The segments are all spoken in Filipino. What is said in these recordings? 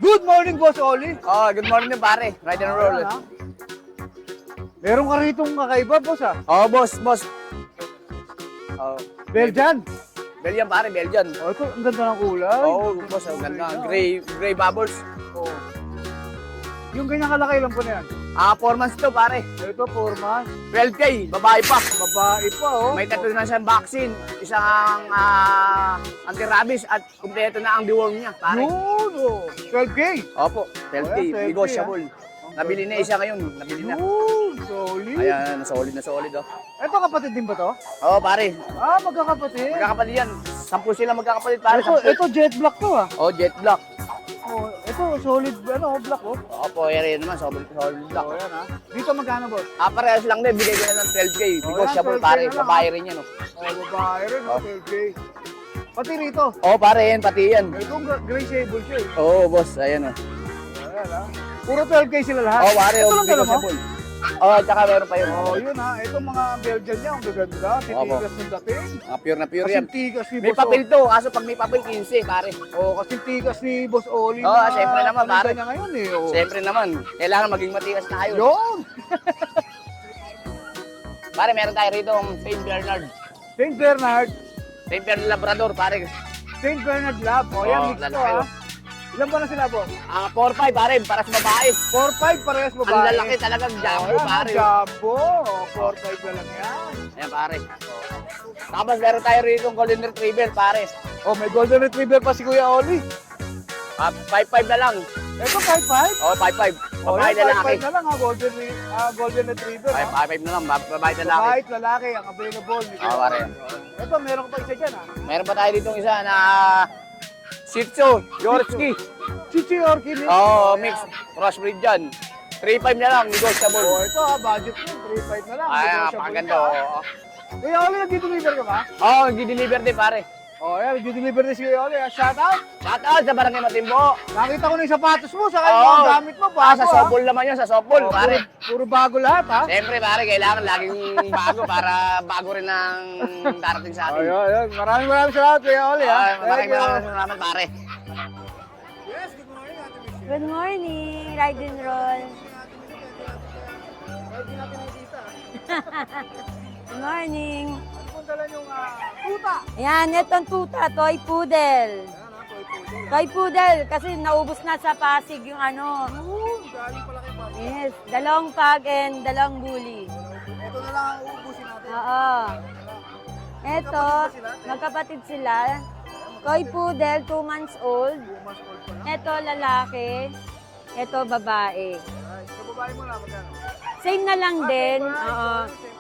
Good morning, Boss Oli. Oh, good morning din pare. Ride and roll. Ayan, ha? Meron ka rito kakaiba, boss, ha? Oh, boss. Oh, Belgian. Belgian pare, Belgian. Oh, ito, ang ganda ng kulay. Oh, boss, ang ganda. Gray bubbles. Oh. Yung ganyang kalaki lang po na yan. 4 months to pare. Ito, 4 months. 12K, babae pa. Babae pa, oh. May tatlo na siyang vaccine, isang anti-rabies at kumpleto na ang deworm niya, pare. Yun, oh. 12K. Opo, 12K, Oh, yan, 12K, negotiable. Nabili na isa ngayon, nabili na. Yun, solid. Ayan, na solid oh. Ito, kapatid din ba to? Oo, pare. Ah, magkakapatid. Magkakapatid yan. 10 sila magkakapatid, pare. Ito jet black to, ha? Oh, jet black. Oh, ito, solid, black, oh. Opo, area naman, solid black. Oh, yan, ha? Dito magkano, boss? Parehas lang din, bigay ko na ng 12K. Negotiable, 12K pare. na lang, Babae rin yan, oh. Oh, babae rin, Oh. 12K. Pati rito. Oo, pare, yan, pati yan. Ito, gray sable siya, eh. Oo, boss, ayan, oh. Ayan, ha? Puro 12K sila lahat. Oo, pare, Ito oh, lang dala mo? negotiable. Oo, tsaka meron pa yun. Oh, yun ha. Itong mga Belgian niya, ang gaganda. Titigas ng dating. Pure na pure Kasing yan. tigas ni May Boss papel to, kaso pag may papel, 15, pare. Oh, kasing tigas ni Boss Oli. Oo, na siyempre naman, paninda pare. niya ngayon eh. Oh. Siyempre naman, kailangan maging matigas tayo. Yun! Pare, meron tayo rito ang Saint Bernard. Saint Bernard. Saint Bernard Labrador, pare. Saint Bernard Lab. Oh, yan, Oo, mix to lalaki, ha. oh. Ilan ba na sila, Boss? 4-5, pare, para sa babae. 4-5 parehas babae. Ang lalaki talagang jumbo, Oh, yan, pare. Jumbo. Oh, 4-5 na lang yan. Ayan, pare. Tapos meron tayo rito ang Golden Retriever, pare. Oh, may Golden Retriever pa si Kuya Oli. 5-5 na lang. Ito, 5-5. Oo, 5-5. Oh, Babae yan, na lalaki. 5-5 na lang ha. Golden Retriever ha. 5-5 na lang, babae na lalaki. Babae at lalaki ang available. Oo, pare. Ito, meron ka pa isa dyan ha. Meron pa tayo dito isa na Shih Tzu, Yorkie. Chichi Orchid. Oo, mix. Crossbreed dyan. 3-5 na lang, negotiable. Oh, ito ha, budget mo, 3-5 na lang. Ay, Negotiable napakaganda. pa, ha. Oo, Kuya Oli, nag-deliver ka ba? Oo, nag-deliver din, pare. Oh, yan, nag-deliver din si Kuya Oli. Shout out. Shout out sa Barangay Matimbo. Nakita ko na yung sapatos mo, saka yung Oo. mga gamit mo, bago Sa softball naman yun, sa softball, Oh, pare. Puro bago lahat ha. Siyempre, pare, kailangan laging bago para bago rin ang darating sa atin. Ayun. Maraming salamat Kuya Oli ha. Maraming salamat, pare. Yes, good morning, Ate Michelle. Good morning, Ride and Roll. Pwede natin nakikita. Good morning. Ano pong dala yung tuta? Ayan, itong tuta, toy poodle. Ayan ha, toy poodle. Toy poodle, kasi naubos na sa Pasig yung ano. Galing pala kay Pasig. Yes, dalawang pag and dalawang bully. Ito na lang ang uubusin natin. Oo. Ito, magkapatid sila. Toy poodle, 2 months old. 2 months old pa lang. Ito, lalaki. Ito, babae. Ay, sa babae mo na, magkano? Same na lang din. Oo.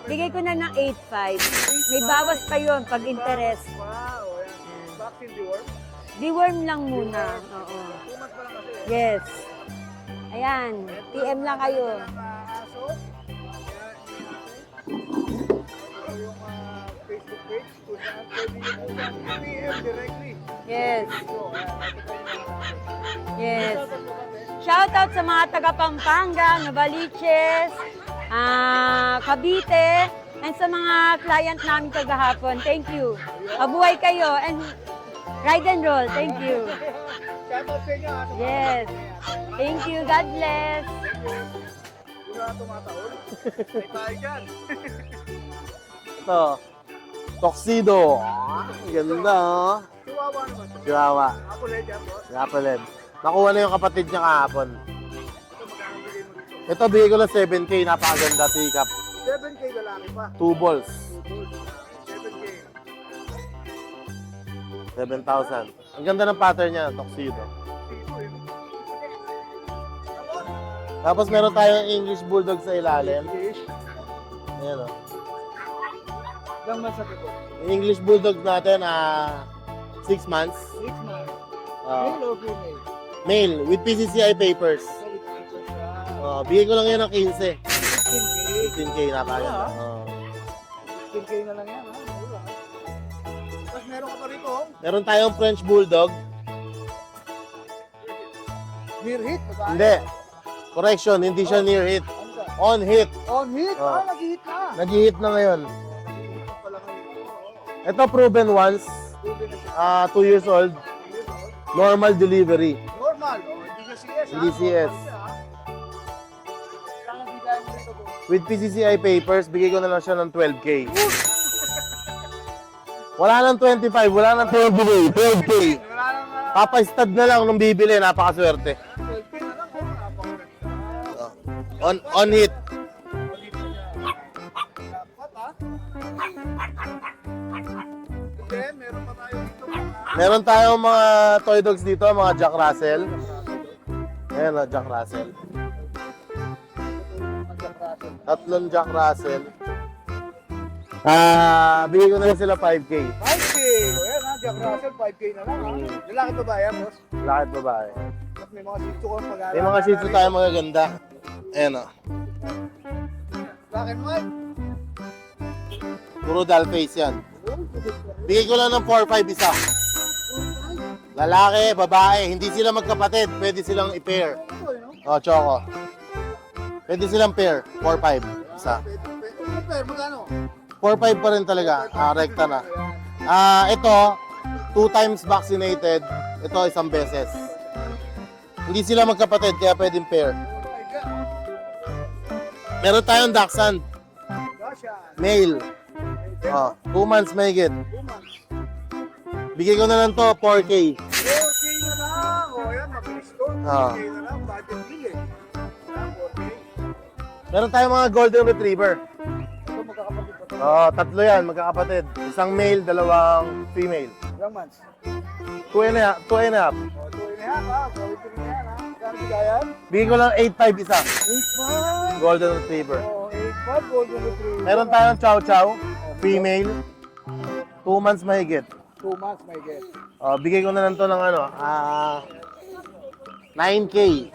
Bigay ko na ng 8.5. May bawas pa yun pag interest. Wow, ayan. Vaccine deworm. Deworm lang muna. Oo. 2 months pa lang kasi. Yes. Ayan, PM lang kayo. Ang aso. Ito yung Facebook page kung saan pwede nyo po siyang PM directly. Yes. So, ito po yung Yes. Shout out sa mga taga Pampanga, Novaliches, Cavite, and sa mga client namin kagahapon. Thank you. Mabuhay kayo and ride and roll. Thank you. shout out sa inyo ha. Sa mga Yes. Thank you. God bless. wala tumataon. May tayo dyan. Ito, tuxedo. Ang ganda, oh. Chihuahua naman. Chihuahua. Ako lang dyan, boss. Yapalin. Nakuha na yung kapatid niya kahapon. Ito magkano bigay mo dito? Ito, bigay ko lang 7K. Napakaganda, teacup. 7K lalaki pa. 2 balls. 7K. 7,000. Ang ganda ng pattern niya, tuxedo. Tapos meron tayong English Bulldog sa ilalim. English. Ayan, oh. Ilang months na ito? Yung English Bulldog natin, 6 months. 6 months. Ah, Male or female? male, with PCCI papers. So, ito siya. Bigay ko lang yan ng 15. 15K. 15K, napakaganda. Ah. Oh. 15K na lang yan, ha? Mura, ha? Tapos meron ka pa rito, oh. Meron tayong French Bulldog. Near hit. Babae. Hindi. Correction, hindi siya near hit. Ano ka? On hit. On hit. Oh. Nag-hit na. Nag-hit na ngayon. Nag-hit na pala ngayon. Ito proven once. Proven na siya. 2 years old. Normal delivery. Normal. Oh, hindi siya Hindi CS. Kailangan bigyan mo dito, boss. With PCCI papers, bigay ko na lang siya ng 12K. Wala nang 25, wala nang 12K. 12K. Wala nang Papa-stud na lang nung bibili, napakaswerte. 12K na lang, oh. Napakaganda. On hit. Dapat, ha? Then, meron pa tayo dito. Meron tayong mga toy dogs dito, mga Jack Russell. Ayan, Jack Russell. Tatlong Jack Russell. Bigay ko na lang sila 5K. 5K! O yan, ha? Jack Russell, 5K na lang, ha? Lalaki ba ba yan, boss? Lakit babae. Tapos may mga shih tzu ko pag-aaralan. May mga shih tzu tayo magaganda. Ayan o. Black and white. Puro doll face yan. Bigay ko lang ng 4-5 isa. Lalaki, babae, hindi sila magkapatid. Pwede silang i-pair. O, choco. Pwede silang pair. 4-5 isa. Pero magkano? 4-5 pa rin talaga. Rekta na. Ito, 2 times vaccinated. Ito, isang beses. Hindi sila magkapatid, kaya pwedeng pair. Meron tayong Dachshund. Male. 2 months may higit. 2 months. Bigay ko na lang to, 4K. 4K na lang. O yan, mabilis to. 4K na lang. Budget deal eh. Ayan, 4K. Meron tayong mga Golden Retriever. Ito, magkakapatid pa to. Tatlo yan, magkakapatid. Isang male, dalawang female. Ilang months? 2 and a half. O, 2 and a half ha. Gawin ko na yan ha. Magkano bigayan? Bigay ko lang 8.5 isa. 8.5. Golden Retriever. O, 8.5 Golden Retriever. Meron tayong Chow Chow, female. 2 months mahigit. 2 months may get. Bigay ko na lang to ng 9K.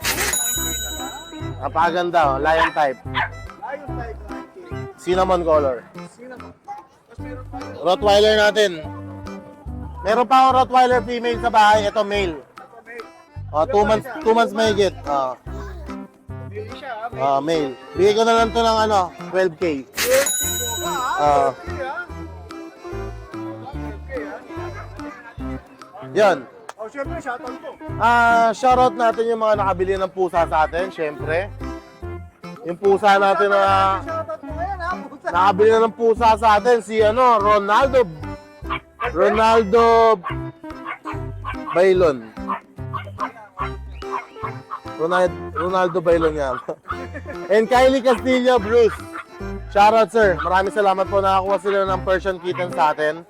Napakaganda, lion type. Lion type 9K. Cinnamon color. Cinnamon. Tapos meron pa yun. Rottweiler natin. Meron pa akong Rottweiler female sa bahay. Ito male. Ito, male. 2 months mahigit. Male siya ha. Male. Bigay ko na lang to ng 12K. 12K ha. 12K ha. Yan. O, syempre, shoutout po. Shoutout natin yung mga nakabili ng pusa sa atin, syempre. Yung pusa natin na Shoutout mo ngayon ha. Pusa. nakabili na ng pusa sa atin, si Ronaldo Bailon. Ronaldo Bailon yan. And Kylie Castillo, Bruce. Shoutout sir, maraming salamat po, nakakuha sila ng Persian kitten sa atin.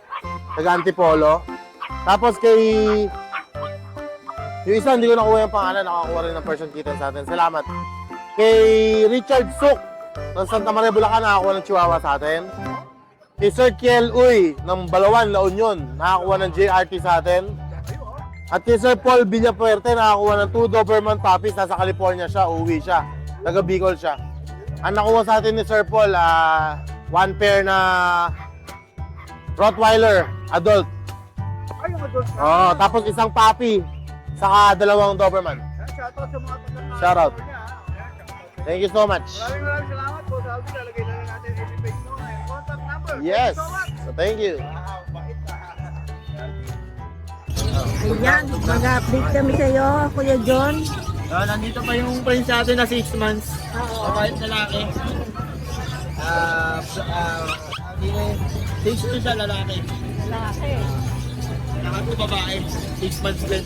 Taga-Antipolo. Tapos kay yung isa, hindi ko nakuha yung pangalan, nakakuha rin ng Persian kitten sa atin. Salamat. Kay Richard Suk ng Santa Maria, Bulacan, nakakuha ng Chihuahua sa atin. Kay Sir Kiel Uy ng Balawan, La Union, nakakuha ng JRT sa atin. At kay Sir Paul Villapuerte, nakakuha ng 2 Doberman puppies. Nasa California siya, uuwi siya. Taga Bicol siya. Ang nakuha sa atin ni Sir Paul, 1 pair na Rottweiler, adult. Ay, yung adult na. Tapos isang puppy, saka 2 Doberman. Shoutout sa mga taga-California. Shoutout. Ayan, shoutout. Thank you so much. Maraming salamat po sa Alvin. Lalagay na lang natin yung page mo and contact number. Yes. Thank you so much. So thank you. Ayan, mag-update kami sa'yo, Kuya John. Nandito pa yung prince natin na 6 months. Mabait na lalaki. 6 months siya lalaki. Laki. Saka po babae. 6 months din.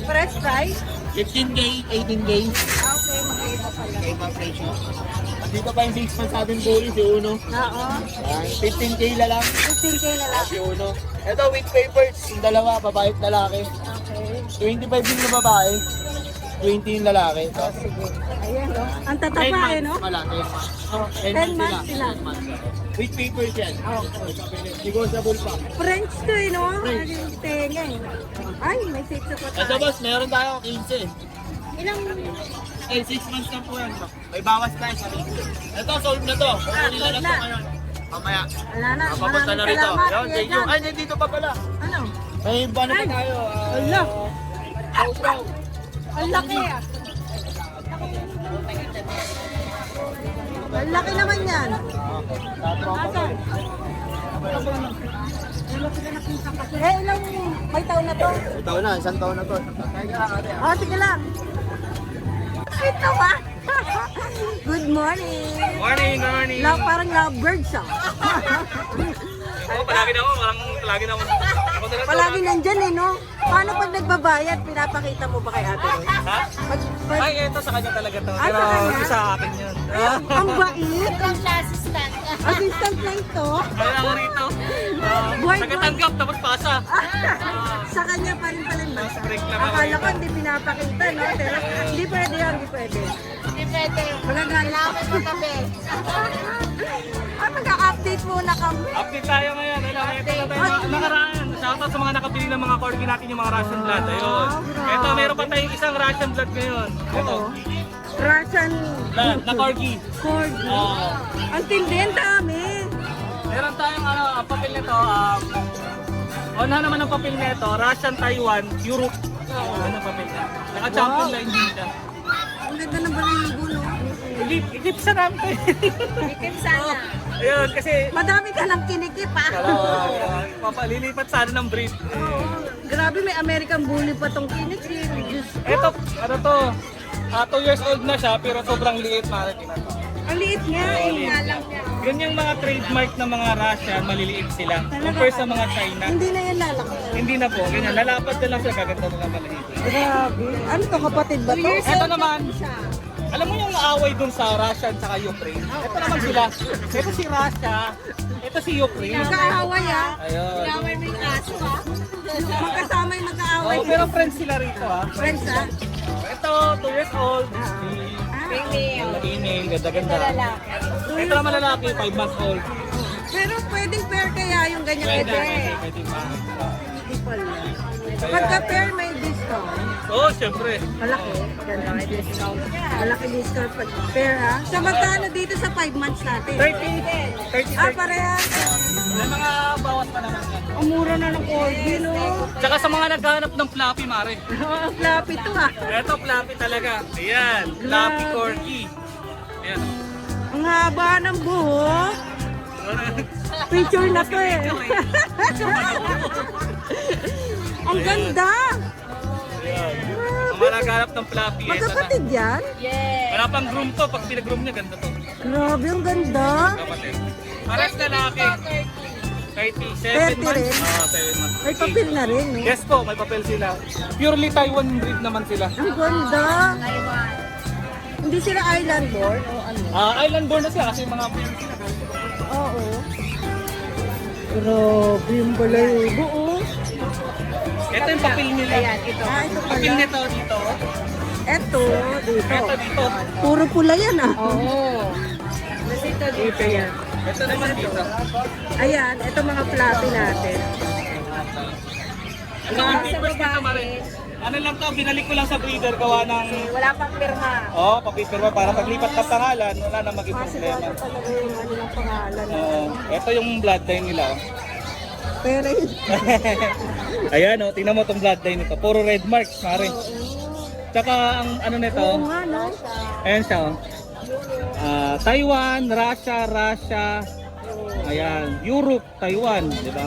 Press price? 15K, 18K. Okay, mag-iba pala. Okay, mga presyo. Nandito pa yung 6 months natin bully, si Uno. Oo. 15K na lang. 15K na lang. Si Uno. Ito, with papers. Yung dalawa, babae at lalaki. Okay. 25 din na babae. 20 yung lalaki. Ayan, no? Ang 10 tataba, months eh, no? pala, 10 months. 10 months sila. 10 months. With papers yan. Okay. Negotiable pa. French to, eh, no? French. Ang tenga, eh. Ay, may sexo pa Ito tayo. boss, meron tayo 15. Ilang... 6 months na po yan. May bawas tayo sa rin. Ito, sold na to. Kukunin sold na na. to ngayon. Mamaya. Wala na, Papunta na maraming rito. salamat, Yun, Kuya thank you. John. Ay, dito pa pala. Ano? May ano pa Ay. tayo. Ala. Sausaw. Ang laki, ah. Ang laki naman yan. Asan? ilang may taon na to? Isang taon na to. Oh, sige lang. Ito ba? Good morning. Morning, good morning. Parang lovebirds ah. Palagi na ako. Palagi nandyan eh, no? Paano pag nagbabayad, pinapakita mo ba kay ate Rose? Ha? Pag, Ay, ito sa kanya talaga to. Ay, sa kanya? sa akin yun. ang bait. Assistant lang to. Kaya ako rito. Buhay Nagatanggap, tapos pasa. Sa kanya pa rin pala yung basa. Break lang ako Akala rito. ko hindi pinapakita, no? Pero hindi pwede yan, hindi pwede. Hindi pwede. Wala gano'n. Ay, mag-update muna kami. Update tayo ngayon. Ito na tayo nakaraan. Shoutout sa mga nakabili ng mga corgi natin yung mga Russian blood. Ayun. Ito, meron pa tayong isang Russian blood ngayon. Ito. Russian Na corgi. corgi. Oo. Ang tindi, ang dami. Meron tayong ang papel nito. Una naman ang papel nito, Russian, Taiwan, Europe. Ano ang papel niya? Naka-champion line din siya. Ang ganda ng balayibo, no? Ikip sa namin tayo. Ikip sana. Ayun, kasi Madami ka ng kinikip, ah. papalilipat sana ng breed. Oo. Grabe, may American Bully pa tong kinikip. Diyos ko. Ito, ano to? 2 years old na siya, pero sobrang liit Marikin na to. Ang liit niya, eh. Lang niya. Yun yung mga trademark ng mga Russian, maliliit sila. Compare sa mga China. Hindi na yan lalaki. Hindi na po, ganyan. Lalapad na lang siya, gaganda na lang maliit. Grabe. Ano to, kapatid ba to? Ito naman, alam mo yung away dun sa Russia at saka Ukraine? Ito naman sila. Ito si Russia, ito si Ukraine. Magkaaway, ah. Ayun. Magkaaway mo yung aso, ah. Magkasama yung magkaaway. Oh, pero friends sila rito ah. Friends, ah. Ito, 2 years old. Female, ganda-ganda. Ito naman lalaki, 5 months old. Pero pwedeng pair kaya yung ganyan Pwede, ete. pwede pa. Hindi pala. Pagka pair may discount. Oo, syempre. Malaki. Ganda may discount. Malaki discount pag pair, ha? Sa magkano dito sa 5 months natin? 30. Ah, parehas. May mga bawas pa naman yan. Ang mura na ng corgi, no? Tsaka sa mga naghahanap ng fluffy, Mare. Ang floppy to, ha? Ito, fluffy talaga. Ayan, fluffy corgi. Ayan. Ang haba ng buhok. Picture na to, eh. Ang ganda. Ang mga naghahanap ng fluffy. Ito na. Magkapatid yan? Wala pang groom to. Pag pinag-groom niya, ganda to. Grabe, ang ganda. Kapatid. Pares lalaki. 30, 30 7 months. rin? 7 months. May papel na rin, no? Yes po, may papel sila. Purely Taiwan breed naman sila. Ang ganda. Hindi sila island born o ano? Island born na sila kasi mga breed sila. Oo. Grabe yung balayibo, oh. Ito yung papel nila. Ayan, ito. Ah, ito Papel pala. nito dito. Eto, dito. Ito dito. Puro pula yan, ah. Oo. Dito yan. Ito naman dito. Ayan, ito mga fluffy natin. Ang mga papers dito, Mare. Ano lang to, binalik ko lang sa breeder gawa ng... Wala pang pirma. Oo, papipirma para paglipat ng pangalan, wala na maging Kasi problema. wala talaga yung ano ng pangalan. Ito yung bloodline nila. oh. Pero yun. Ayan o, tingnan mo itong bloodline nito. Puro red marks, Mare. Tsaka ang ano nito, Oo nga, no? ayan siya oh. Taiwan, Russia, ayan, Europe, Taiwan, di ba?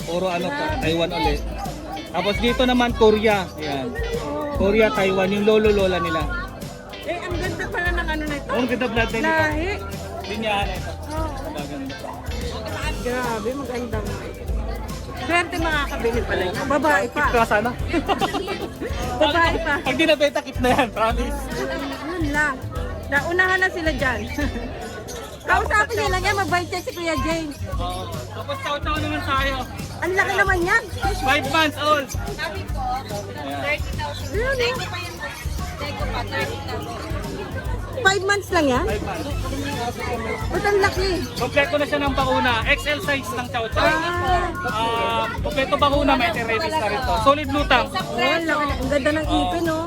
Puro ano to, Taiwan ulit. Tapos dito naman Korea, ayan. Korea, Taiwan, yung lolo-lola nila. Eh, ang ganda pala ng ano na ito. Oh, ang ganda bloodline nito. Lahi. Linyahan na ito. Oo. Maganda. Grabe, maganda mo. Swerte makakabili pala niya. Babae pa. Kaya sana. Babae pa. Pag di nabenta, kit na yan, promise. Yun lang. Naunahan na sila dyan. Kausapin niya lang yan, mabait siya si Kuya James. Oo. Tapos chow-chow naman tayo. Ang laki naman yan. 5 months old. Yun, eh. 5 months lang yan? 5 months. Ba't ang laki? Kompleto na siya ng bakuna. XL size ng chow-chow. Kompleto bakuna, may rabies na rin to. Solid lutang. Oh, ang laki na. Ang ganda ng ipin, oh.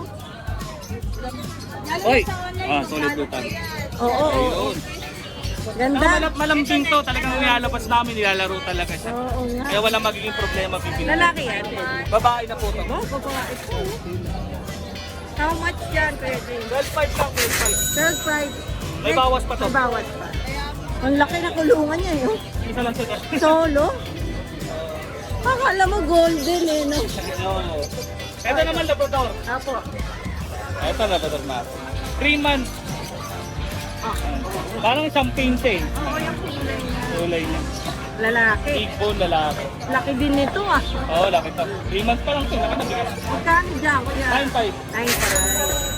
Oy! Solid lutang. Oo, oo. Ayun. Ganda. Malambing to. Talagang nilalabas namin, nilalaro talaga siya. Oo nga. Kaya walang magiging problema bibili. Lalaki yan. Babae na po to. Oh, babae po. How much yan, Kuya James? 12.5 lang, 12.5. Third price. May bawas pa to. May bawas pa. Ang laki na kulungan niya, yun. Isa lang siya. Solo? Akala mo golden eh, no? Oo. Ito naman Labrador. Apo. Ito Labrador natin. 3 months. Parang champagne siya eh. Oo, yung kulay niya. Kulay niya. Lalaki. Big bone lalaki. Laki din nito ah. Oo, laki to. 3 months pa lang ito. Laki na bigat. Magkano dyan, kuya? 9.5. 9.5.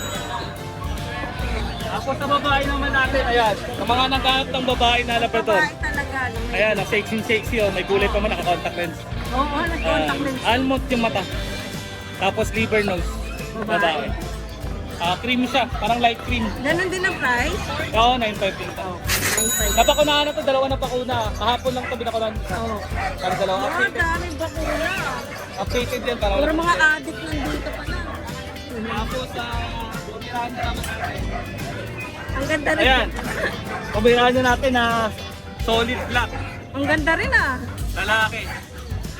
Tapos sa babae naman natin, ayan. Sa mga naghahanap ng babae na Labrador. Babae talaga. no? Ayan, ang sexy oh. May kulay pa man, naka-contact lens. Oo, nag-contact lens. Almond yung mata. Tapos liver nose. Babae. Cream siya, parang light cream. Ganon din ang price? Oo, 9.5 din ito. 9.5. Napakunahan na to, dalawa na pakuna. Kahapon lang ito binakunahan. Oo. Para dalawa. Mga Updated. daming bakuna. Updated yan. Para Puro mga addict nandito pa na. Tapos, pumirahan na naman natin. Ang ganda rin. Ayan. Pumirahan na natin na solid black. Ang ganda rin ah. Lalaki.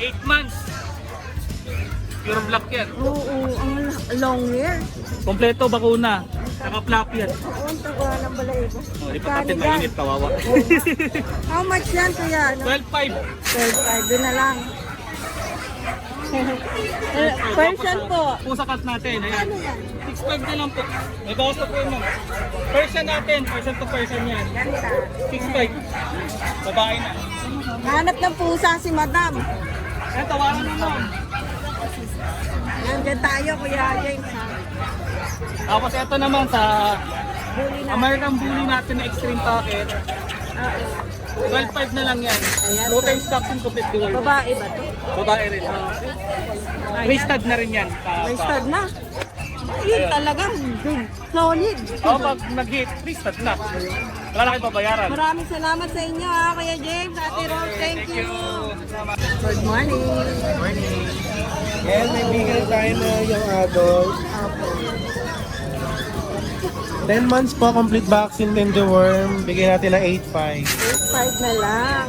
8 months. Pure black yan. Oo, ang long hair. Kompleto bakuna. Saka flap yan. Oo, ang taga ng balahibo. Di pa natin mainit, kawawa. How much yan kuya? Ano? 12.5. 12.5, doon na lang. Person po. Pusa cut natin. Ayan. Ano yan? 6.5 na lang po. May bawas na po yun, ma'am. Person natin. Person to person yan. Ganda. 6.5. Babae na. Hanap ng pusa si madam. Ayan, tawaran mo, ma'am. Yan, dyan tayo kuya James ha. Tapos ito naman sa Bully na. American Bully natin na extreme packet. 12.5 na lang yan. Ayan. 2 times vaccine complete the world. Babae ba to? Babae rin. Restud na rin yan. May stud na. Yun talagang big, solid. Oo, pag nag-hit, restud na. Wala na kayo babayaran. Maraming salamat sa inyo ha, Kuya James, Ate Rose, thank you. Salamat. Good morning. Yan, may bigay tayo na yung adult. 10 months po, complete vaccine din the worm. Bigyan natin ng 8.5. 8.5 na lang.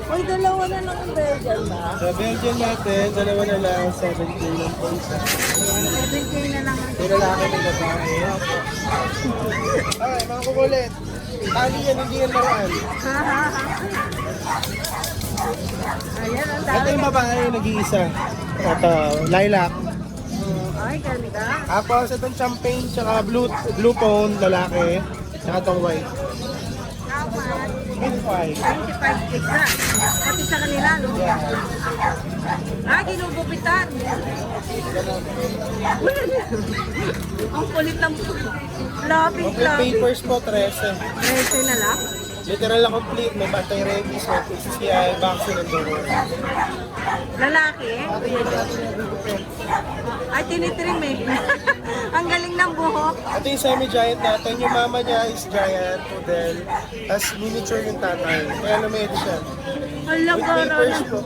Uy, dalawa na lang ang Belgian ba? Sa Belgian natin, dalawa na lang, 7K lang po isa. Ayan, 7K na lang ang Yung lalaki ng babae. Ay, mga kukulit. Tali yan, hindi yan maraan. Ha, ha, ha. Ayan, ang Ito dami. yung babae, nag-iisa. Ito, lilac. Ay, ganda. Tapos itong champagne, tsaka blue phone, lalaki. Tsaka itong white. Dapat. 8.5. 25 gigs na. Pati sa kanila, no? Ah, ginugupitan. Ang kulit ng lapis, Complete lapis. papers po, 13. 13 na lang. Literal na complete, may anti-rabies, may PCCI, vaccine, and door. Lalaki, eh. Ay, tinitrim eh. Ang galing ng buhok. Ito yung semi-giant natin. Yung mama niya is giant, poodle. Tapos miniature yung tatay. Kaya lumedi siya. Ang With papers lagaro. po.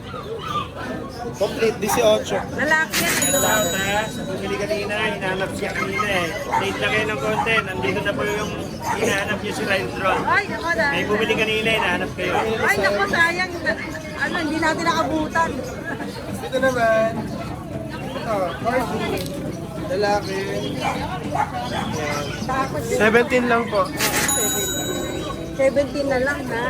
Complete, 18. Lalaki yan eh. Sa bumili kanina, hinahanap siya kanina eh. Late na kayo ng konti, nandito na po yung hinahanap niyo si Ryan Drone. Ay, naku na. May bumili kanina, hinahanap kayo. Ay, naku, sayang. Ano, hindi natin nakabutan. Ito naman. Ito, Corgi. Lalaki. Tapos, 17 lang po. 17 na lang, ha?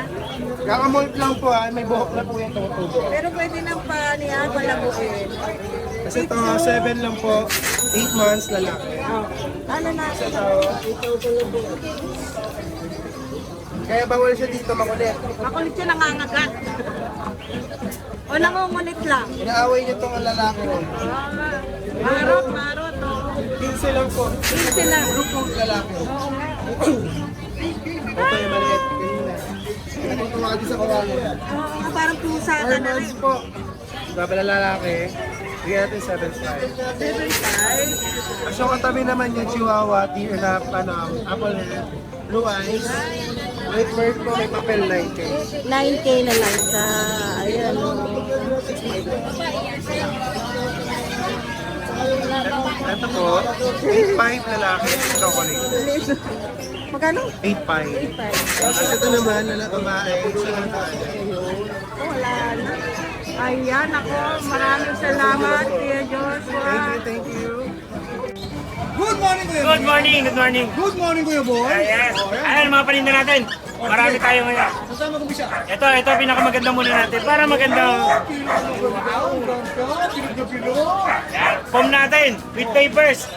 Kakamolt lang po ha. May buhok na po yung tumutubo. Pero pwede nang pa niya, palaguin. Kasi ito, 7 lang po. 8 months, lalaki. Oh. Ano na? Ito, kaya bawal siya dito makulit. Makulit siya nangangagat. O nangungulit lang. Inaaway niya itong lalaki ron. Marot, marot, o. 15 lang po. 15 lang. Grupong lalaki. Oo nga. Ito yung maliit. Kanina. Natutuwa ka sa kawalan. Oo nga, parang pusa ka 4 na rin. months po. Babala lalaki. Bigyan natin 7.5. 7.5. So katabi naman yung Chihuahua, tear na apple hair, blue eyes. White bird po, may papel 9K. 9K na lang sa, ayan. Ito po, 8.5 lalaki, chocolate. Magkano? 8.5. 8.5. Tapos ito naman, babae, 7.5. Oh, wala na. Ayan, ako, maraming salamat, Kuya Joshua. Thank you. Good morning, good morning. Good morning, Kuya Boy. Yes. Ayan, mga paninda natin. Marami tayo ngayon. Saan mag-umpisa? Ito pinakamaganda muna natin. Para maganda. Yan, form natin with papers.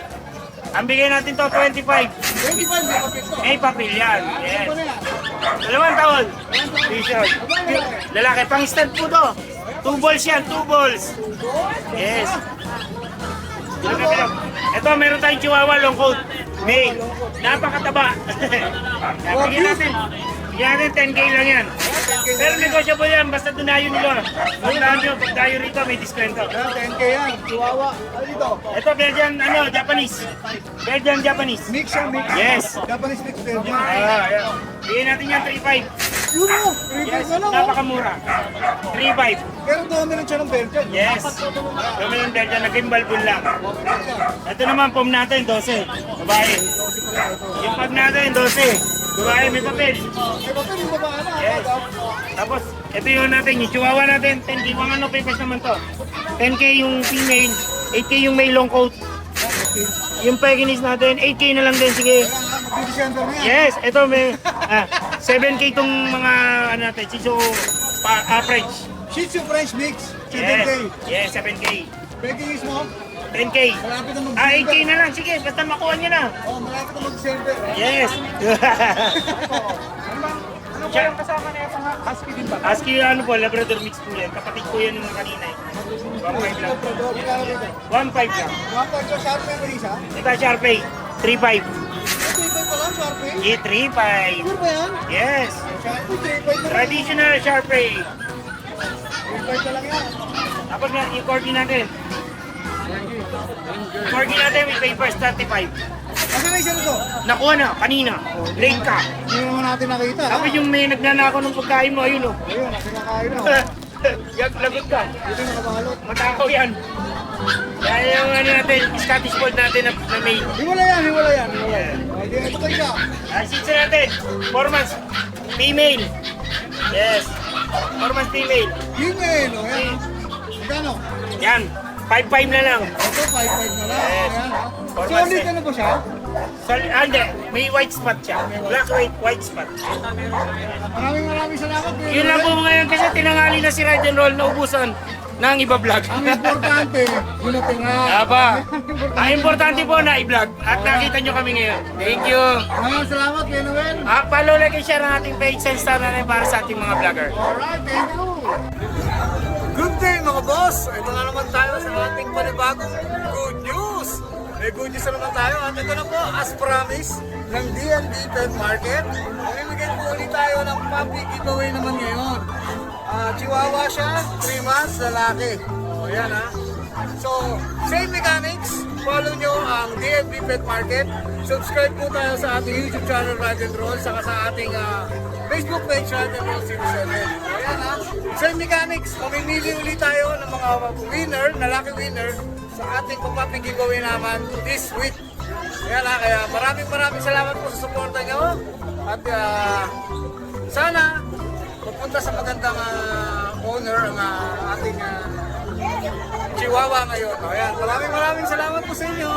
Ang bigay natin to 25. 25 May papel yan. Yes. 2 taon. T-shirt. Lalaki, pang stand po to. 2 balls yan, 2 balls. Yes. Ito, meron tayong Chihuahua long coat. May, napakataba. Yan, bigyan natin. Bigyan natin 10K lang yan. Pero negotiable yan, basta dunayo nila. Puntahan nyo, pag dayo rito, may diskwento. 10K yan. Chihuahua. Ano dito? Ito, Belgian, Japanese. Belgian, Japanese. Mix yan, mix. Yes. Japanese mix Belgian. Ayan. Bigyan natin yan 3.5. Yun o. Yes, 3 na lang. napakamura. 3.5. Pero dominant siya ng Belgian. Yes. Kami ng Belgian, nag-gimbal pool lang. Ito naman, pom natin, 12. Babae. Yung pag natin, 12. Babae, may papel. Eh, bakit yung babae na? Yes. Tapos, ito yung natin, yung chihuahua natin, 10K. Mga ano papers naman to. 10K yung female, 8K yung may long coat. Yung Pekingese natin, 8K na lang din, sige. Mag-December na yan. Yes, ito may 7K itong mga ano natin, Shih Tzu French. Shih Tzu French mix. 7K. Yes, 7K. Pekingese mo? 10K. Malapit na mag-December. 8K na lang, sige, basta makuha nyo na. Oh, malapit na mag-December. Yes. Ano ba yung kasama na yung mga husky din ba? Husky ano po, Labrador mix po yan. Kapatid ko yan nung kanina eh. 1.5 lang. 1.5 lang. Mga pagka Sharpay mo isa? Ito, Sharpei. 3.5. Ito iba pa lang, Sharpay. Yeah, 3.5. Sure ba yan? Yes. Sharpay, 3.5 na lang. Traditional Sharpei. 3.5 na lang yan. Tapos nga, yung corgi natin. Corgi natin with papers, 35. Asa na isa nito? Nakuha na, kanina. Late ka. Hindi naman natin nakita. Tapos yung may nagnanakaw ng pagkain mo, ayun o. Ayun, nakinakain na. Yan, lagot ka. Dito nakabalot. Matakaw yan. Kaya yung ano natin, Scottish Fold natin na may Hiwala yan, hiwala yan. Hiwala yan. Hindi, ito pa isa. Sitsa natin, 4 months, female. Yes, 4 months female. Female, o yan. Magkano? Yan, 5.5 na lang. Ito, 5.5 na lang. Yes. Ayan, ha. Formal Solid set. ano ba siya? Hindi, may white spot siya. Black, white spot. Maraming salamat. Kuya Yun lang Noel. po ngayon kasi tinangali na si Ride and Roll na ubusan ng iba vlog. Ang importante, yun ang tinga. Aba, ang importante po na i-vlog at nakita nyo kami ngayon. Thank you. Maraming salamat, Kuya Noel. Follow, like, and share ang ating page and star na rin para sa ating mga vlogger. Alright, thank you. Good day mga boss! Ito na naman tayo sa ating panibagong good news. May good news na naman tayo at ito na po, as promised, ng DNB Pet Market. Mamimigay po ulit tayo ng puppy giveaway naman ngayon. Chihuahua siya, 3 months, lalaki. O yan ha. So, same mechanics, follow nyo ang DNB Pet Market. Subscribe po tayo sa ating YouTube channel, Ride and Roll, saka sa ating Facebook page, Ride and Roll 07. Ayan ha. Same mechanics, mamimili ulit tayo ng mga winner, lalaki winner, sa ating puppy giveaway naman this week. Ayan ha, kaya maraming salamat po sa suporta nyo. At sana pupunta sa magandang owner ang ating Chihuahua ngayon. Ayan, maraming salamat po sa inyo.